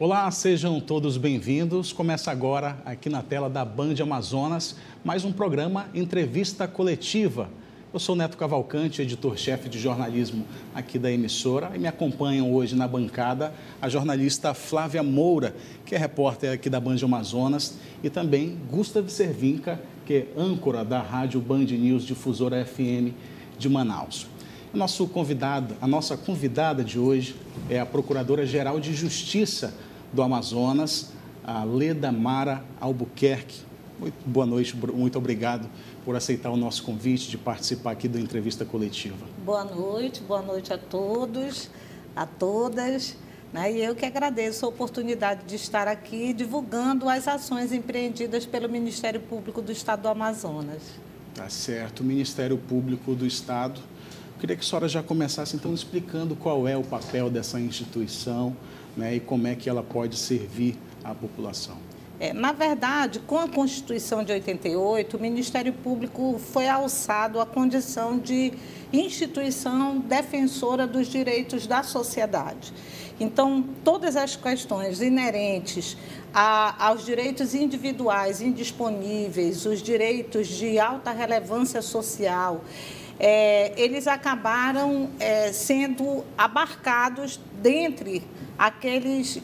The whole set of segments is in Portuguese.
Olá, sejam todos bem-vindos. Começa agora, aqui na tela da Band Amazonas, mais um programa Entrevista Coletiva. Eu sou Neto Cavalcante, editor-chefe de jornalismo aqui da emissora, e me acompanham hoje na bancada a jornalista Flávia Moura, que é repórter aqui da Band Amazonas, e também Gustav Cervinka, que é âncora da Rádio Band News Difusora FM de Manaus. A nossa convidada de hoje é a Procuradora-Geral de Justiça do Amazonas, a Leda Mara Albuquerque. Muito boa noite, muito obrigado por aceitar o nosso convite de participar aqui da entrevista coletiva. Boa noite a todos, a todas. E eu que agradeço a oportunidade de estar aqui divulgando as ações empreendidas pelo Ministério Público do Estado do Amazonas. Tá certo. O Ministério Público do Estado, eu queria que a senhora já começasse então explicando qual é o papel dessa instituição, e como é que ela pode servir à população. Na verdade, com a Constituição de 88, o Ministério Público foi alçado à condição de instituição defensora dos direitos da sociedade. Então, todas as questões inerentes aos direitos individuais indisponíveis, os direitos de alta relevância social, eles acabaram sendo abarcados dentre aqueles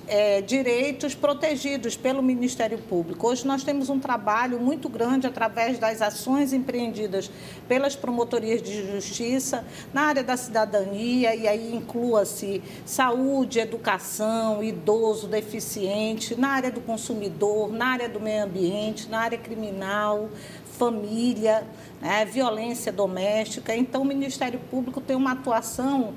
direitos protegidos pelo Ministério Público. Hoje nós temos um trabalho muito grande através das ações empreendidas pelas promotorias de justiça na área da cidadania, e aí inclua-se saúde, educação, idoso, deficiente, na área do consumidor, na área do meio ambiente, na área criminal, família, violência doméstica. Então, o Ministério Público tem uma atuação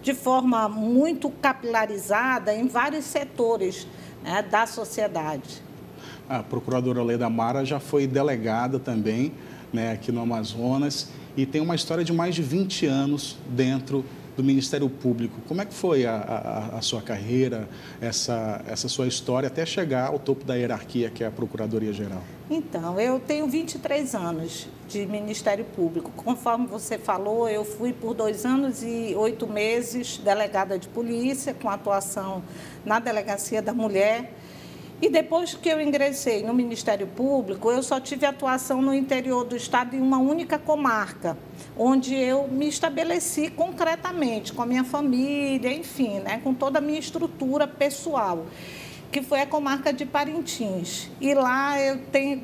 de forma muito capilarizada em vários setores da sociedade. A procuradora Leda Mara já foi delegada também, aqui no Amazonas, e tem uma história de mais de 20 anos dentro do Ministério Público. Como é que foi a sua carreira, essa sua história, até chegar ao topo da hierarquia, que é a Procuradoria-Geral? Então, eu tenho 23 anos de Ministério Público. Conforme você falou, eu fui por 2 anos e 8 meses delegada de polícia, com atuação na Delegacia da Mulher. E depois que eu ingressei no Ministério Público, eu só tive atuação no interior do estado em uma única comarca, onde eu me estabeleci concretamente com a minha família, enfim, com toda a minha estrutura pessoal, que foi a comarca de Parintins. E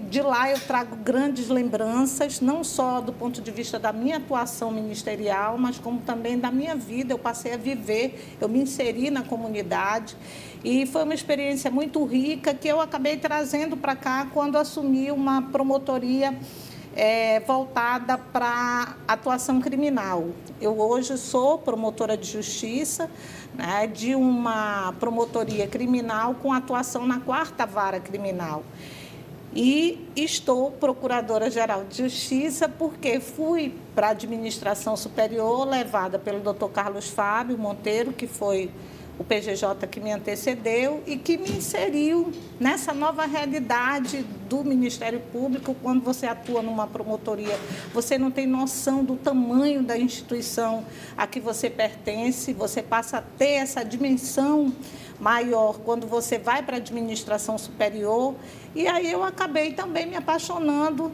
de lá eu trago grandes lembranças, não só do ponto de vista da minha atuação ministerial, mas como também da minha vida. Eu passei a viver, eu me inseri na comunidade, e foi uma experiência muito rica que eu acabei trazendo para cá quando assumi uma promotoria voltada para atuação criminal. Eu hoje sou promotora de justiça, de uma promotoria criminal com atuação na 4ª Vara Criminal. E estou procuradora-geral de justiça porque fui para a administração superior, levada pelo Dr. Carlos Fábio Monteiro, que foi o PGJ que me antecedeu e que me inseriu nessa nova realidade do Ministério Público. Quando você atua numa promotoria, você não tem noção do tamanho da instituição a que você pertence, você passa a ter essa dimensão maior quando você vai para a administração superior. E aí eu acabei também me apaixonando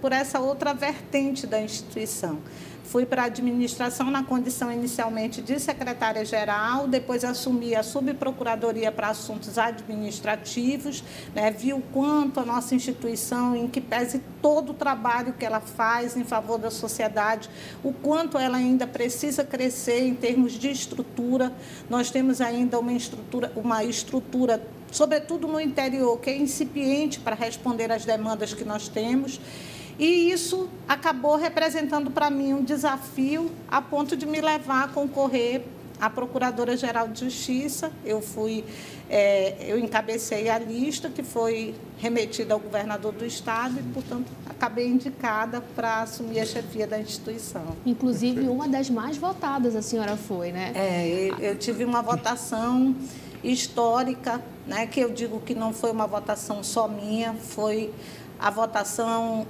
por essa outra vertente da instituição. Fui para a administração na condição inicialmente de secretária-geral, depois assumi a subprocuradoria para assuntos administrativos, vi o quanto a nossa instituição, em que pese todo o trabalho que ela faz em favor da sociedade, o quanto ela ainda precisa crescer em termos de estrutura. Nós temos ainda uma estrutura, sobretudo no interior, que é incipiente para responder às demandas que nós temos. E isso acabou representando para mim um desafio a ponto de me levar a concorrer à Procuradora-Geral de Justiça. Eu encabecei a lista que foi remetida ao governador do estado e, portanto, acabei indicada para assumir a chefia da instituição. Inclusive, uma das mais votadas a senhora foi, né? Eu tive uma votação histórica, que eu digo que não foi uma votação só minha, foi a votação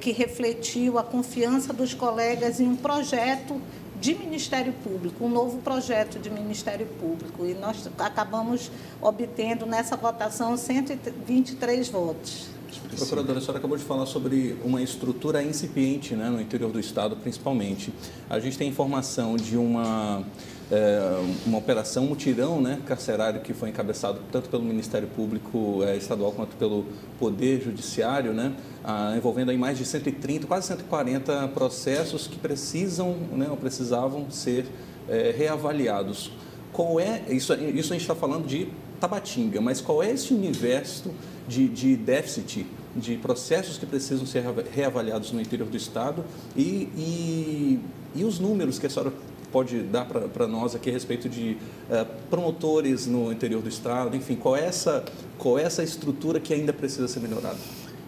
que refletiu a confiança dos colegas em um projeto de Ministério Público, um novo projeto de Ministério Público, e nós acabamos obtendo nessa votação 123 votos. Procuradora, a senhora acabou de falar sobre uma estrutura incipiente, né, no interior do Estado, principalmente. A gente tem informação de uma operação mutirão, né, carcerário, que foi encabeçado tanto pelo Ministério Público Estadual quanto pelo Poder Judiciário, né, envolvendo aí mais de 130, quase 140 processos que precisam, né, ou precisavam ser reavaliados. Qual é, isso a gente está falando de Tabatinga, mas qual é esse universo de déficit, de processos que precisam ser reavaliados no interior do Estado e os números que a senhora pode dar para nós aqui a respeito de promotores no interior do Estado, enfim, qual é essa estrutura que ainda precisa ser melhorada?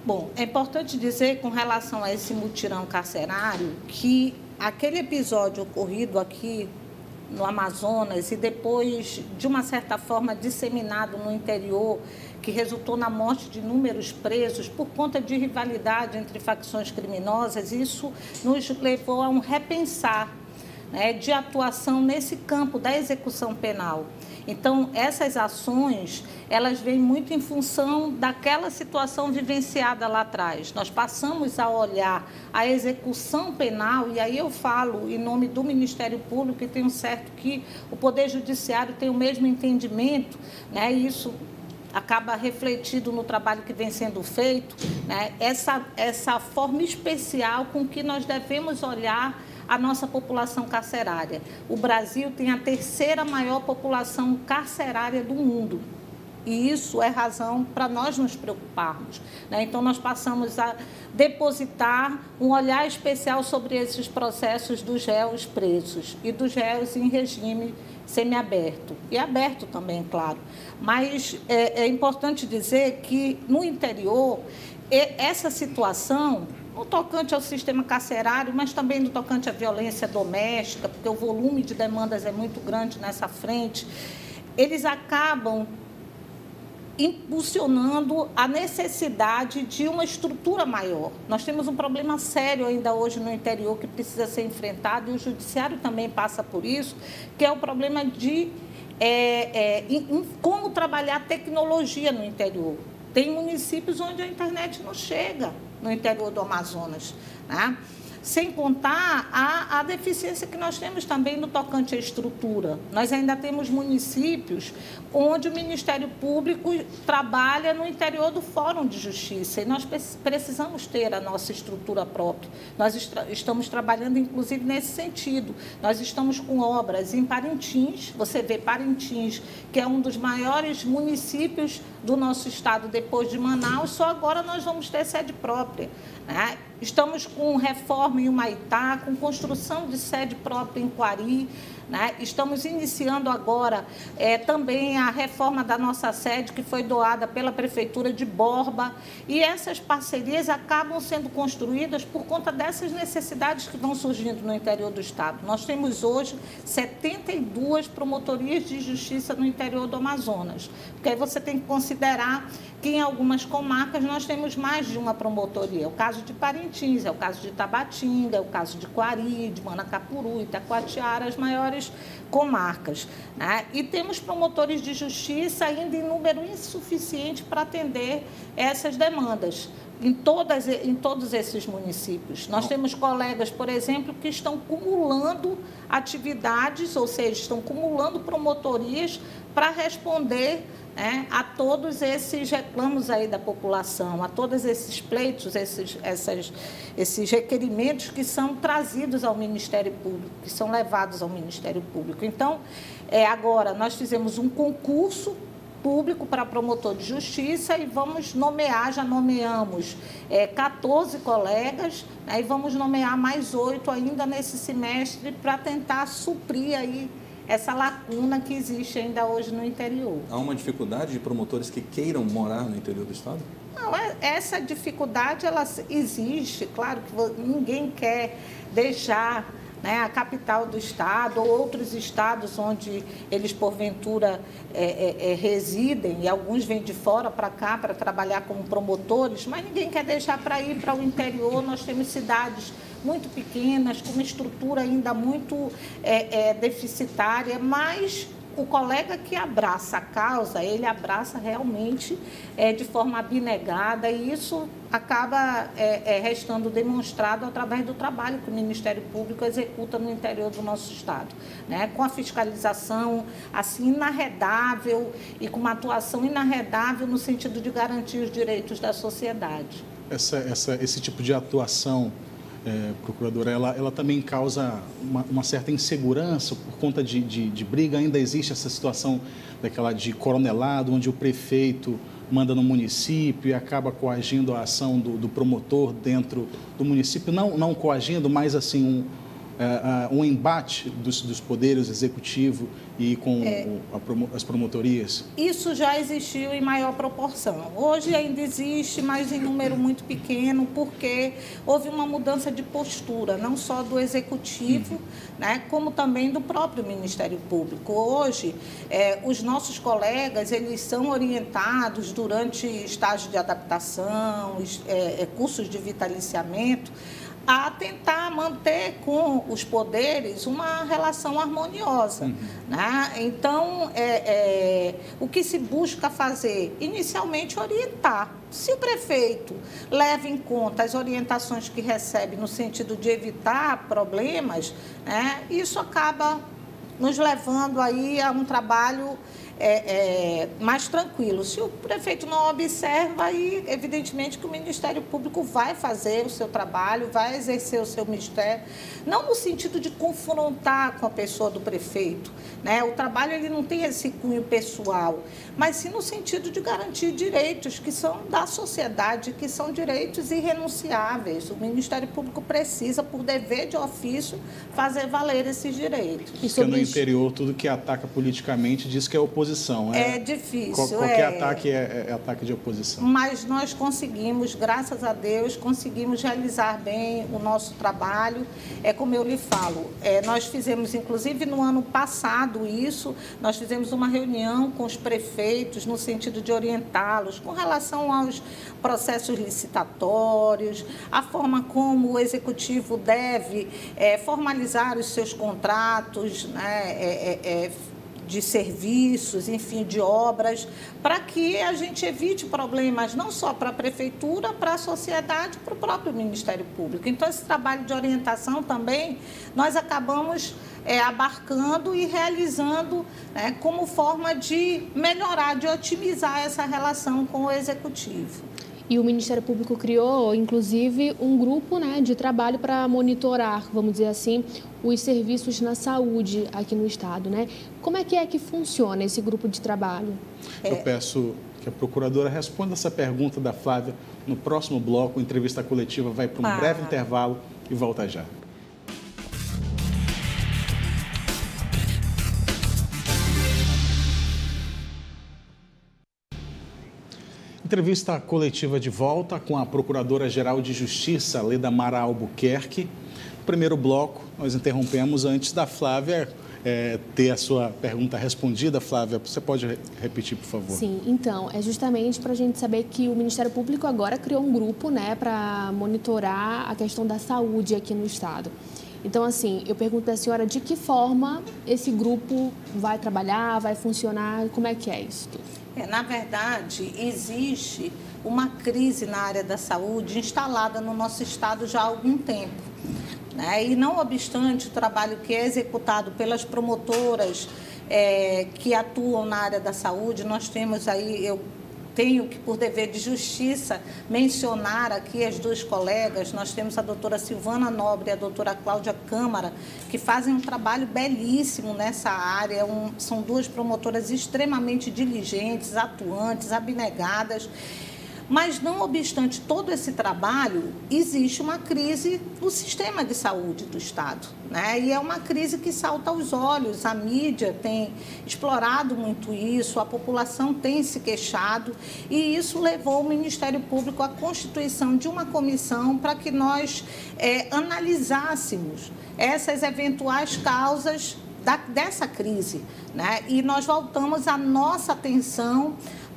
Bom, é importante dizer, com relação a esse mutirão carcerário, que aquele episódio ocorrido aqui no Amazonas e depois, de uma certa forma, disseminado no interior, que resultou na morte de inúmeros presos por conta de rivalidade entre facções criminosas, isso nos levou a um repensar, né, de atuação nesse campo da execução penal. Então, essas ações, elas vêm muito em função daquela situação vivenciada lá atrás. Nós passamos a olhar a execução penal, e aí eu falo em nome do Ministério Público, e tenho certo que o Poder Judiciário tem o mesmo entendimento, né, e isso acaba refletido no trabalho que vem sendo feito, né, essa forma especial com que nós devemos olhar a nossa população carcerária. O Brasil tem a terceira maior população carcerária do mundo. E isso é razão para nós nos preocuparmos, né? Então, nós passamos a depositar um olhar especial sobre esses processos dos réus presos e dos réus em regime semiaberto. E aberto também, claro. Mas é importante dizer que, no interior, essa situação, no tocante ao sistema carcerário, mas também no tocante à violência doméstica, porque o volume de demandas é muito grande nessa frente, eles acabam impulsionando a necessidade de uma estrutura maior. Nós temos um problema sério ainda hoje no interior que precisa ser enfrentado, e o Judiciário também passa por isso, que é o problema de como trabalhar a tecnologia no interior. Tem municípios onde a internet não chega no interior do Amazonas, né? Sem contar a deficiência que nós temos também no tocante à estrutura. Nós ainda temos municípios onde o Ministério Público trabalha no interior do Fórum de Justiça, e nós precisamos ter a nossa estrutura própria. Nós estamos trabalhando, inclusive, nesse sentido. Nós estamos com obras em Parintins, você vê Parintins, que é um dos maiores municípios do nosso estado depois de Manaus, só agora nós vamos ter sede própria, né? Estamos com reforma em Humaitá, com construção de sede própria em Quari, né? Estamos iniciando agora também a reforma da nossa sede, que foi doada pela Prefeitura de Borba, e essas parcerias acabam sendo construídas por conta dessas necessidades que vão surgindo no interior do estado. Nós temos hoje 72 promotorias de justiça no interior do Amazonas, porque aí você tem que considerar que em algumas comarcas nós temos mais de uma promotoria. É o caso de Parintins, é o caso de Tabatinga, é o caso de Quari, de Manacapuru, Itacoatiara, as maiores comarcas, né? E temos promotores de justiça ainda em número insuficiente para atender essas demandas em todos esses municípios. Nós temos colegas, por exemplo, que estão cumulando atividades, ou seja, estão cumulando promotorias para responder, né, a todos esses reclamos aí da população, a todos esses pleitos, esses requerimentos que são trazidos ao Ministério Público, que são levados ao Ministério Público. Então, agora nós fizemos um concurso público para promotor de justiça e vamos nomear, já nomeamos 14 colegas, né, e vamos nomear mais 8 ainda nesse semestre para tentar suprir aí essa lacuna que existe ainda hoje no interior. Há uma dificuldade de promotores que queiram morar no interior do estado? Não, essa dificuldade ela existe, claro que ninguém quer deixar né, a capital do estado ou outros estados onde eles, porventura, residem, e alguns vêm de fora para cá para trabalhar como promotores, mas ninguém quer deixar para ir para o interior. Nós temos cidades muito pequenas, com uma estrutura ainda muito deficitária, mas o colega que abraça a causa, ele abraça realmente de forma abnegada, e isso acaba restando demonstrado através do trabalho que o Ministério Público executa no interior do nosso estado, né? Com a fiscalização assim inarredável e com uma atuação inarredável no sentido de garantir os direitos da sociedade. Esse tipo de atuação, procuradora, ela também causa uma certa insegurança por conta de briga. Ainda existe essa situação daquela de coronelado, onde o prefeito manda no município e acaba coagindo a ação do promotor dentro do município, não coagindo, mas assim um embate dos poderes executivo e com as promotorias? Isso já existiu em maior proporção. Hoje ainda existe, mas em número muito pequeno, porque houve uma mudança de postura, não só do executivo, né, como também do próprio Ministério Público. Hoje, os nossos colegas, eles são orientados durante estágio de adaptação, cursos de vitaliciamento, a tentar manter com os poderes uma relação harmoniosa. Né? Então, o que se busca fazer? Inicialmente, orientar. Se o prefeito leva em conta as orientações que recebe no sentido de evitar problemas, né, isso acaba nos levando aí a um trabalho mais tranquilo. Se o prefeito não observa, aí evidentemente que o Ministério Público vai fazer o seu trabalho, vai exercer o seu mistério, não no sentido de confrontar com a pessoa do prefeito, né? O trabalho ele não tem esse cunho pessoal, mas sim no sentido de garantir direitos que são da sociedade, que são direitos irrenunciáveis. O Ministério Público precisa, por dever de ofício, fazer valer esses direitos. Porque no interior, tudo que ataca politicamente diz que é oposição. É difícil. Qualquer ataque é ataque de oposição. Mas nós conseguimos, graças a Deus, conseguimos realizar bem o nosso trabalho. Como eu lhe falo, nós fizemos, inclusive no ano passado isso, nós fizemos uma reunião com os prefeitos no sentido de orientá-los com relação aos processos licitatórios, a forma como o Executivo deve formalizar os seus contratos, né, de serviços, enfim, de obras, para que a gente evite problemas não só para a Prefeitura, para a sociedade, para o próprio Ministério Público. Então, esse trabalho de orientação também, nós acabamos abarcando e realizando, né, como forma de melhorar, de otimizar essa relação com o Executivo. E o Ministério Público criou, inclusive, um grupo, né, de trabalho para monitorar, vamos dizer assim, os serviços na saúde aqui no estado, né? Como é que funciona esse grupo de trabalho? Eu peço que a procuradora responda essa pergunta da Flávia no próximo bloco. A entrevista coletiva vai para um breve intervalo e volta já. Entrevista coletiva de volta com a Procuradora-Geral de Justiça, Leda Mara Albuquerque. No primeiro bloco, nós interrompemos antes da Flávia ter a sua pergunta respondida. Flávia, você pode repetir, por favor? Sim, então, é justamente para a gente saber que o Ministério Público agora criou um grupo, né, para monitorar a questão da saúde aqui no estado. Então, assim, eu pergunto à senhora de que forma esse grupo vai trabalhar, vai funcionar, como é que é isso tudo? Na verdade, existe uma crise na área da saúde instalada no nosso estado já há algum tempo, né? E não obstante o trabalho que é executado pelas promotoras que atuam na área da saúde, nós temos aí, eu tenho que, por dever de justiça, mencionar aqui as duas colegas. Nós temos a doutora Silvana Nobre e a doutora Cláudia Câmara, que fazem um trabalho belíssimo nessa área. São duas promotoras extremamente diligentes, atuantes, abnegadas. Mas, não obstante todo esse trabalho, existe uma crise no sistema de saúde do Estado, né? E é uma crise que salta aos olhos. A mídia tem explorado muito isso, a população tem se queixado, e isso levou o Ministério Público à constituição de uma comissão para que nós analisássemos essas eventuais causas dessa crise, né? E nós voltamos a nossa atenção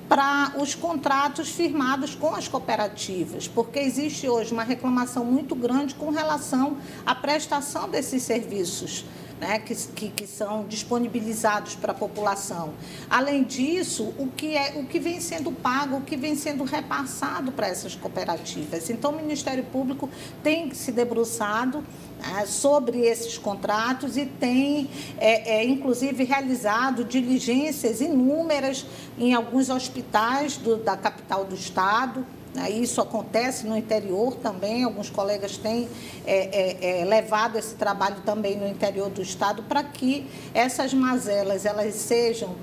para os contratos firmados com as cooperativas, porque existe hoje uma reclamação muito grande com relação à prestação desses serviços, né, que são disponibilizados para a população. Além disso, o que vem sendo pago, o que vem sendo repassado para essas cooperativas. Então, o Ministério Público tem se debruçado sobre esses contratos e tem, inclusive, realizado diligências inúmeras em alguns hospitais da capital do Estado. Isso acontece no interior também, alguns colegas têm levado esse trabalho também no interior do Estado para que essas mazelas elas sejam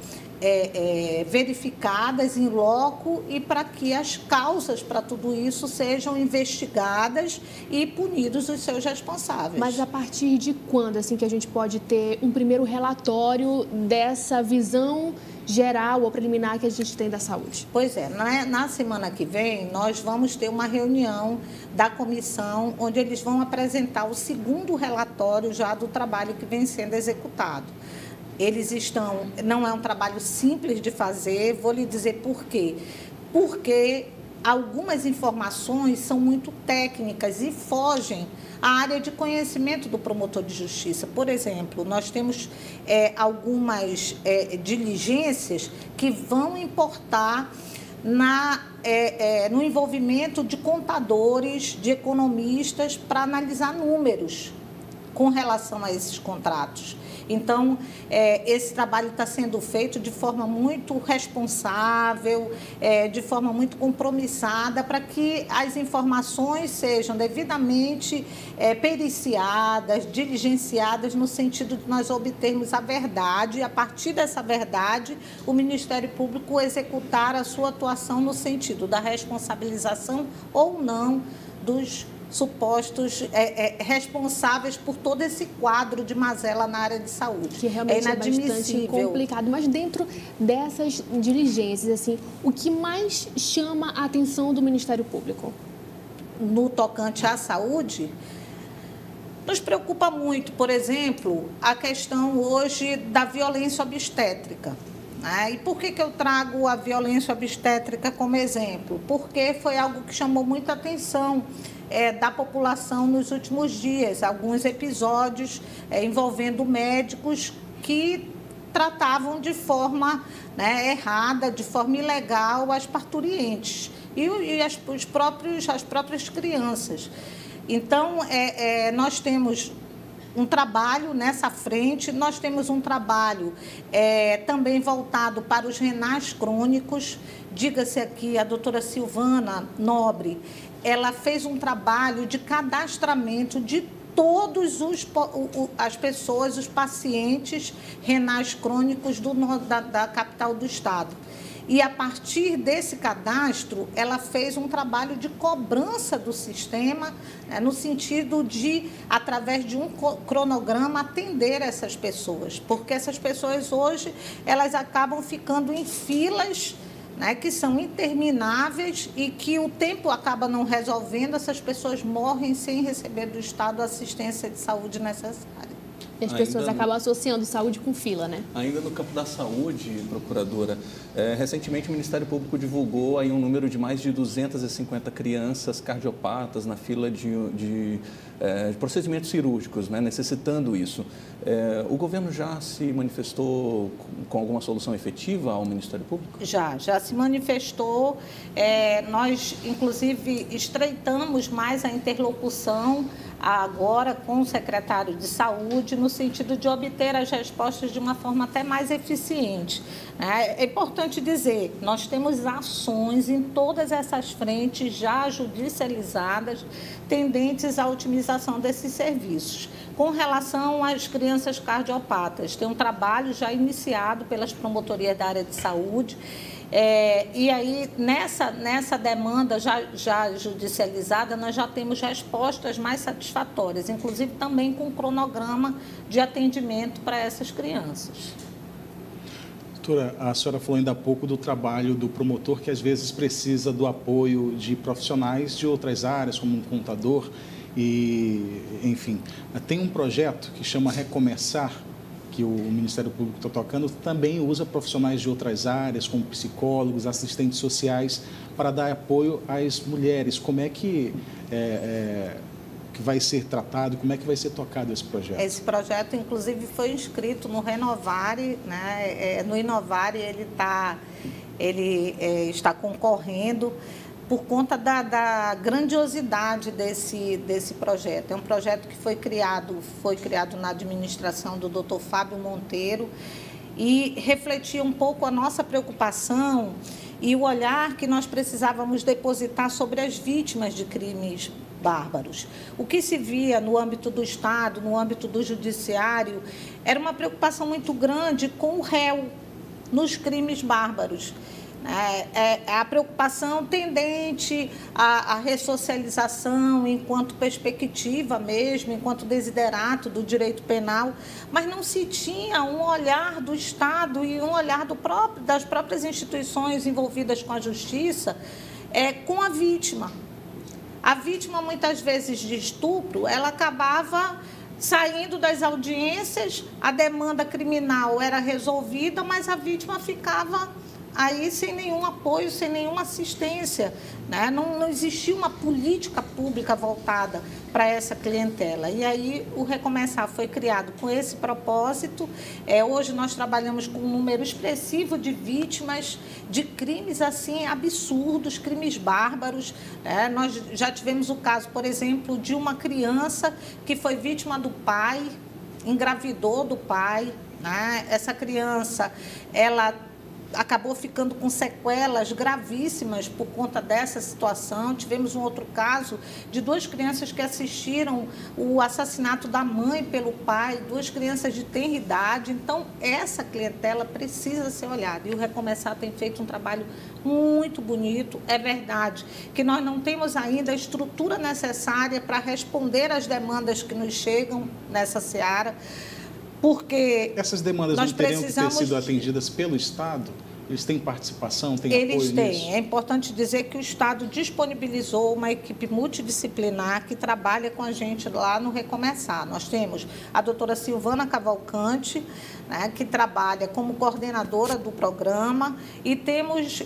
verificadas em loco e para que as causas para tudo isso sejam investigadas e punidos os seus responsáveis. Mas a partir de quando assim, que a gente pode ter um primeiro relatório dessa visão geral ou preliminar que a gente tem da saúde? Pois é, na semana que vem nós vamos ter uma reunião da comissão onde eles vão apresentar o segundo relatório já do trabalho que vem sendo executado. Não é um trabalho simples de fazer, vou lhe dizer por quê. Porque algumas informações são muito técnicas e fogem à área de conhecimento do promotor de justiça. Por exemplo, nós temos algumas diligências que vão importar no envolvimento de contadores, de economistas, para analisar números com relação a esses contratos. Então, esse trabalho está sendo feito de forma muito responsável, de forma muito compromissada, para que as informações sejam devidamente periciadas, diligenciadas, no sentido de nós obtermos a verdade e, a partir dessa verdade, o Ministério Público executar a sua atuação no sentido da responsabilização ou não dos supostos responsáveis por todo esse quadro de mazela na área de saúde. Que realmente é bastante complicado. Mas dentro dessas diligências, assim, o que mais chama a atenção do Ministério Público? No tocante à saúde, nos preocupa muito, por exemplo, a questão hoje da violência obstétrica. E por que eu trago a violência obstétrica como exemplo? Porque foi algo que chamou muita atenção da população nos últimos dias. Alguns episódios envolvendo médicos que tratavam de forma errada, de forma ilegal, as parturientes e as próprias crianças. Então, nós temos um trabalho nessa frente, nós temos um trabalho também voltado para os renais crônicos. Diga-se aqui, a doutora Silvana Nobre, ela fez um trabalho de cadastramento de todas as pessoas, os pacientes renais crônicos da capital do Estado. E, a partir desse cadastro, ela fez um trabalho de cobrança do sistema, no sentido de, através de um cronograma, atender essas pessoas. Porque essas pessoas hoje, elas acabam ficando em filas, que são intermináveis e que o tempo acaba não resolvendo, essas pessoas morrem sem receber do Estado a assistência de saúde necessária. E as pessoas acabam associando saúde com fila, né? Ainda no campo da saúde, procuradora, recentemente o Ministério Público divulgou aí um número de mais de 250 crianças cardiopatas na fila de procedimentos cirúrgicos, necessitando isso. O governo já se manifestou com alguma solução efetiva ao Ministério Público? Já se manifestou. Nós, inclusive, estreitamos mais a interlocução agora com o secretário de Saúde, no sentido de obter as respostas de uma forma até mais eficiente. É importante dizer, nós temos ações em todas essas frentes já judicializadas, tendentes à otimização desses serviços. Com relação às crianças cardiopatas, tem um trabalho já iniciado pelas promotorias da área de saúde E aí, nessa demanda já judicializada, nós já temos respostas mais satisfatórias, inclusive também com cronograma de atendimento para essas crianças. Doutora, a senhora falou ainda há pouco do trabalho do promotor, que às vezes precisa do apoio de profissionais de outras áreas, como um contador, e, enfim. Tem um projeto que chama Recomeçar, que o Ministério Público está tocando, também usa profissionais de outras áreas, como psicólogos, assistentes sociais, para dar apoio às mulheres. Como é que que vai ser tratado, como é que vai ser tocado esse projeto? Esse projeto, inclusive, foi inscrito no Renovare, né? No Inovare ele está concorrendo por conta da grandiosidade desse projeto. É um projeto que foi criado na administração do Dr. Fábio Monteiro e refletia um pouco a nossa preocupação e o olhar que nós precisávamos depositar sobre as vítimas de crimes bárbaros. O que se via no âmbito do Estado, no âmbito do Judiciário, era uma preocupação muito grande com o réu nos crimes bárbaros. A preocupação tendente à ressocialização enquanto perspectiva mesmo, enquanto desiderato do direito penal, mas não se tinha um olhar do Estado e um olhar das próprias instituições envolvidas com a justiça com a vítima. A vítima, muitas vezes, de estupro, ela acabava saindo das audiências, a demanda criminal era resolvida, mas a vítima ficava aí sem nenhum apoio, sem nenhuma assistência, né? Não existia uma política pública voltada para essa clientela. E aí o Recomeçar foi criado com esse propósito. Hoje nós trabalhamos com um número expressivo de vítimas de crimes assim absurdos, crimes bárbaros. Nós já tivemos o caso, por exemplo, de uma criança que foi vítima do pai, engravidou do pai, né? Essa criança, ela acabou ficando com sequelas gravíssimas por conta dessa situação. Tivemos um outro caso de 2 crianças que assistiram o assassinato da mãe pelo pai, 2 crianças de tenra idade. Então, essa clientela precisa ser olhada. E o Recomeçar tem feito um trabalho muito bonito. É verdade que nós não temos ainda a estrutura necessária para responder às demandas que nos chegam nessa seara, porque essas demandas não teriam que ter sido atendidas pelo Estado? Eles têm participação, têm apoio nisso? Eles têm. É importante dizer que o Estado disponibilizou uma equipe multidisciplinar que trabalha com a gente lá no Recomeçar. Nós temos a doutora Silvana Cavalcante, né, que trabalha como coordenadora do programa, e temos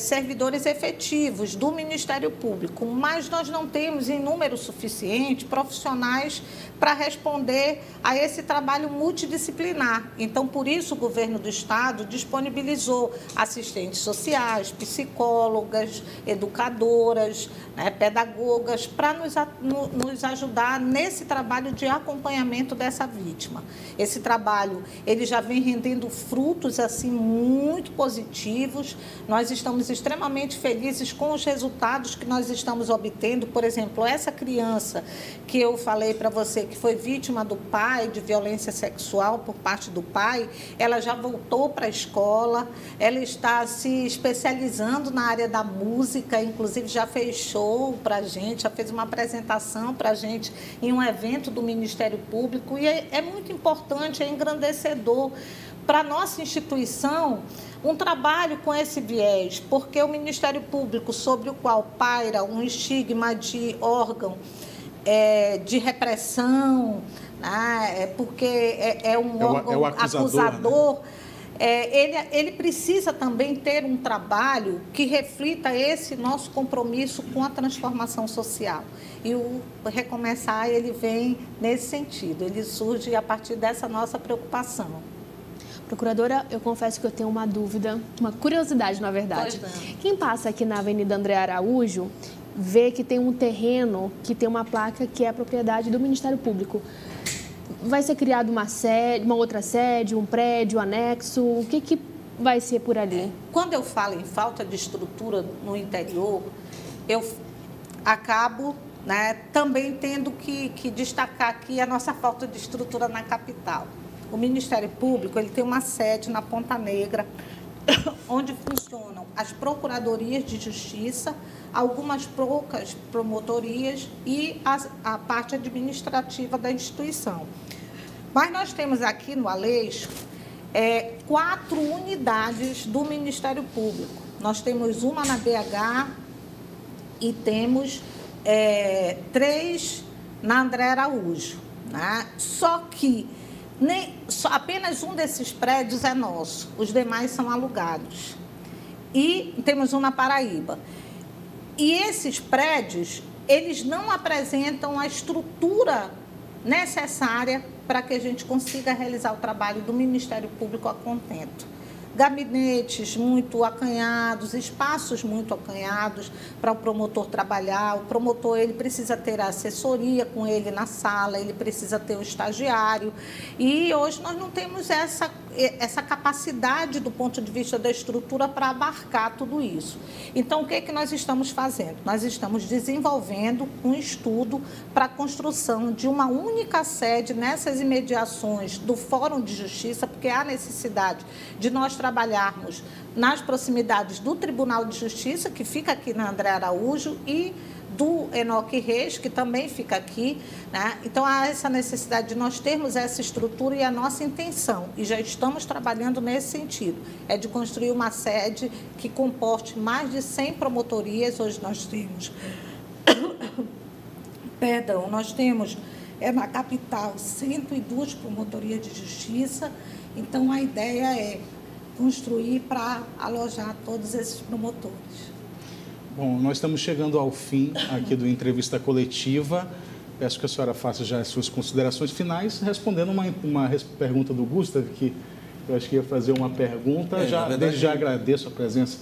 servidores efetivos do Ministério Público, mas nós não temos em número suficiente profissionais para responder a esse trabalho multidisciplinar. Então, por isso, o governo do Estado disponibilizou assistentes sociais, psicólogas, educadoras, né, pedagogas, para nos ajudar nesse trabalho de acompanhamento dessa vítima. Esse trabalho, ele já vem rendendo frutos assim muito positivos. Nós estamos extremamente felizes com os resultados que nós estamos obtendo. Por exemplo, essa criança que eu falei para você, que foi vítima do pai, de violência sexual por parte do pai, ela já voltou para a escola, ela está se especializando na área da música, inclusive já fez show para a gente, já fez uma apresentação para a gente em um evento do Ministério Público, e é muito importante, é engrandecedor para a nossa instituição um trabalho com esse viés, porque o Ministério Público, sobre o qual paira um estigma de órgão de repressão, né? Porque é um órgão acusador, né? Ele precisa também ter um trabalho que reflita esse nosso compromisso com a transformação social. E o Recomeçar, ele vem nesse sentido, ele surge a partir dessa nossa preocupação. Procuradora, eu confesso que eu tenho uma dúvida, uma curiosidade, na verdade. Quem passa aqui na Avenida André Araújo vê que tem um terreno que tem uma placa que é a propriedade do Ministério Público. Vai ser criada uma sede, uma outra sede, um prédio, anexo? O que vai ser por ali? Quando eu falo em falta de estrutura no interior, eu acabo, né, também tendo que destacar aqui a nossa falta de estrutura na capital. O Ministério Público, ele tem uma sede na Ponta Negra, onde funcionam as procuradorias de justiça, algumas poucas promotorias e a parte administrativa da instituição. Mas nós temos aqui no Aleixo 4 unidades do Ministério Público. Nós temos uma na BH e temos 3 na André Araújo, né? Só que apenas um desses prédios é nosso, os demais são alugados. E temos um na Paraíba. E esses prédios, eles não apresentam a estrutura necessária para que a gente consiga realizar o trabalho do Ministério Público a contento. Gabinetes muito acanhados, espaços muito acanhados para o promotor trabalhar. O promotor ele precisa ter a assessoria com ele na sala, ele precisa ter o estagiário. E hoje nós não temos essa capacidade do ponto de vista da estrutura para abarcar tudo isso. Então, o que é que nós estamos fazendo? Nós estamos desenvolvendo um estudo para a construção de uma única sede nessas imediações do Fórum de Justiça, porque há necessidade de nós trabalharmos nas proximidades do Tribunal de Justiça, que fica aqui na André Araújo, e do Enoque Reis, que também fica aqui, né? Então, há essa necessidade de nós termos essa estrutura e a nossa intenção, e já estamos trabalhando nesse sentido, é de construir uma sede que comporte mais de 100 promotorias. Hoje nós temos, nós temos na capital 102 promotorias de justiça. Então, a ideia é construir para alojar todos esses promotores. Bom, nós estamos chegando ao fim aqui do Entrevista Coletiva. Peço que a senhora faça já as suas considerações finais, respondendo uma pergunta do Gustav, que eu acho que ia fazer uma pergunta. Desde já agradeço a presença.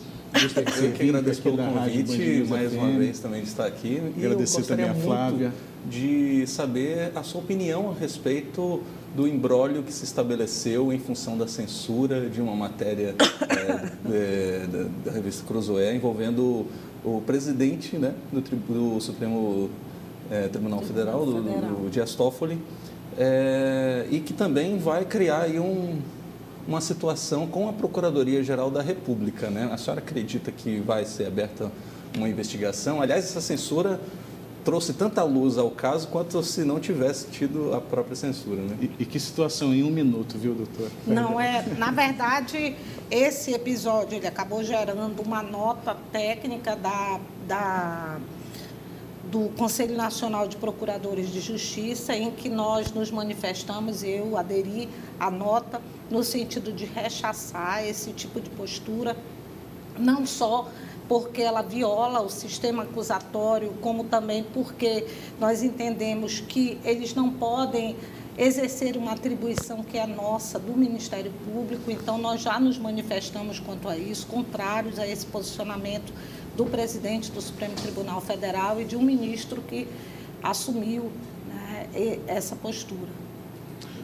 Eu que agradeço pelo convite, mais uma vez também de estar aqui. E agradecer também a Flávia. De saber a sua opinião a respeito do imbróglio que se estabeleceu em função da censura de uma matéria da revista Cruzoé envolvendo o presidente, né, do Supremo Tribunal Federal, do Dias Toffoli, e que também vai criar aí uma situação com a Procuradoria-Geral da República, né? A senhora acredita que vai ser aberta uma investigação? Aliás, essa censura trouxe tanta luz ao caso quanto se não tivesse tido a própria censura, né? E que situação em 1 minuto, viu, doutor? Não na verdade, esse episódio ele acabou gerando uma nota técnica do Conselho Nacional de Procuradores de Justiça, em que nós nos manifestamos, e eu aderi à nota no sentido de rechaçar esse tipo de postura, não só porque ela viola o sistema acusatório, como também porque nós entendemos que eles não podem exercer uma atribuição que é nossa, do Ministério Público. Então, nós já nos manifestamos quanto a isso, contrários a esse posicionamento do presidente do Supremo Tribunal Federal e de um ministro que assumiu, né, essa postura.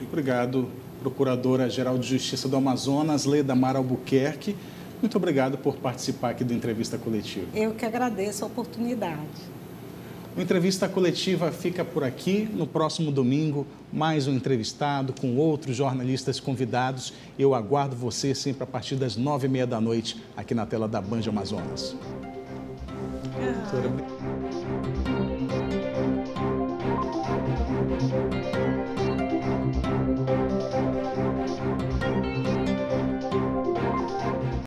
Obrigado, Procuradora-Geral de Justiça do Amazonas, Leda Mara Albuquerque. Muito obrigado por participar aqui do Entrevista Coletiva. Eu que agradeço a oportunidade. O Entrevista Coletiva fica por aqui. No próximo domingo, mais um entrevistado com outros jornalistas convidados. Eu aguardo você sempre a partir das 9h30 da noite aqui na tela da Band Amazonas. Doutora,